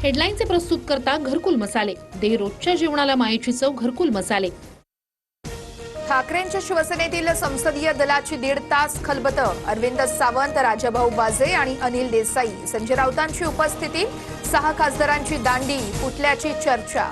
हेडलाईनचे प्रस्तुत करता घरकुल मसाले. दे रोजच्या जेवणाला मायेची चव घरकुल मसाले. ठाकरेंच्या शिवसेनेतील संसदीय दलाची 1.5 तास खलबतं. अरविंद सावंत, राजाभाऊ बाजे आणि अनिल देसाई. संजय राऊतांची उपस्थिती. 6 खासदारांची दांडी फुटल्याची चर्चा.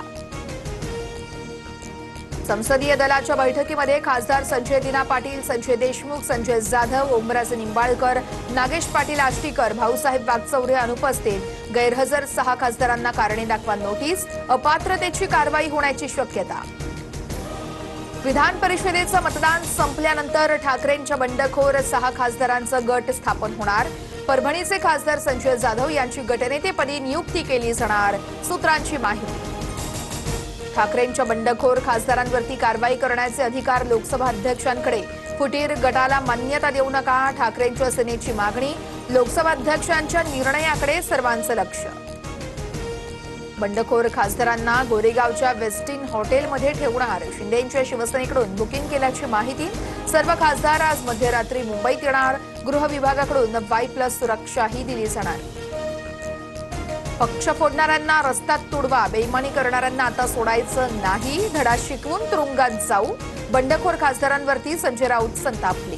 संसदीय दलाच्या बैठकीमध्ये खासदार संजय दिना पाटील, संजय देशमुख, संजय जाधव, ओमराजे निंबाळकर, नागेश पाटील आष्टीकर, भाऊसाहेब वागचौरे अनुपस्थित. गैरहजर 6 खासदारांना कारणे दाखवा नोटीस. अपात्रतेची कारवाई होण्याची शक्यता. विधान परिषदेचं मतदान संपल्यानंतर ठाकरेंच्या बंडखोर 6 खासदारांचं गट स्थापन होणार. परभणीचे खासदार संजय जाधव यांची गटनेतेपदी नियुक्ती केली जाणार. सूत्रांची माहिती. ठाकरेंच्या बंडखोर खासदारांवरती कारवाई करण्याचे अधिकार लोकसभा अध्यक्षांकडे. फुटीर गटाला मान्यता देऊ नका, ठाकरेंच्या सेनेची मागणी. लोकसभा अध्यक्षांच्या निर्णयाकडे सर्वांचं लक्ष. बंडखोर खासदारांना गोरेगावच्या वेस्टिन हॉटेलमध्ये ठेवणार. शिंदेंच्या शिवसेनेकडून बुकिंग केल्याची माहिती. सर्व खासदार आज मध्यरात्री मुंबईत येणार. गृह विभागाकडून Y+ सुरक्षाही दिली जाणार. पक्ष फोडणाऱ्यांना रस्त्यात तुडवा, बेईमानी करणाऱ्यांना आता सोडायचं नाही. धडा शिकवून तुरुंगात जाऊ. बंडखोर खासदारांवरती संजय राऊत संतापले.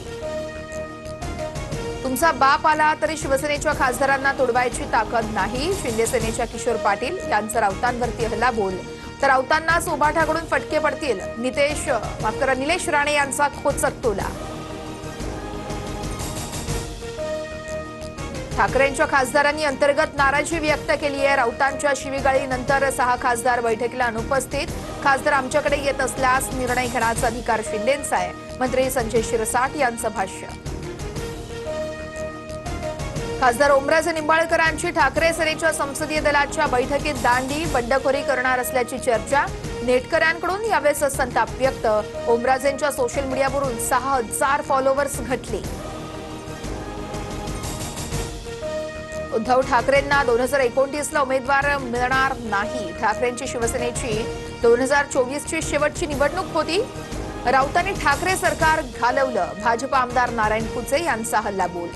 तुमचा बाप आला तरी शिवसेनेच्या खासदारांना तोडवायची ताकद नाही. शिंदे सेनेच्या किशोर पाटील यांचा राऊतांवरती हल्लाबोल. तर राऊतांनाच उभाठाकडून फटके पडतील. निलेश राणे यांचा खोचक टोला. ठाकरेंच्या खासदारांनी अंतर्गत नाराजी व्यक्त केली आहे. राऊतांच्या शिवीगाळीनंतर 6 खासदार बैठकीला अनुपस्थित. खासदार आमच्याकडे येत असल्यास निर्णय घेण्याचा अधिकार शिंदेंचा आहे. मंत्री संजय शिरसाट यांचं भाष्य. खासदार ओमराजे निंबाळकरांची ठाकरे सेनेच्या संसदीय दलाच्या बैठकीत दांडी. बंडखोरी करणार असल्याची चर्चा. नेटकऱ्यांकडून यावेळेस संताप व्यक्त. ओमराजेंच्या सोशल मीडियावरून 6000 फॉलोअर्स घटले. उद्धव ठाकरेंना 2029ला उमेदवार मिळणार नाही. ठाकरेंची शिवसेनेची 2024ची शेवटची निवडणूक होती. राऊतांनी ठाकरे सरकार घालवलं. भाजप आमदार नारायण कुचे यांचा हल्लाबोल.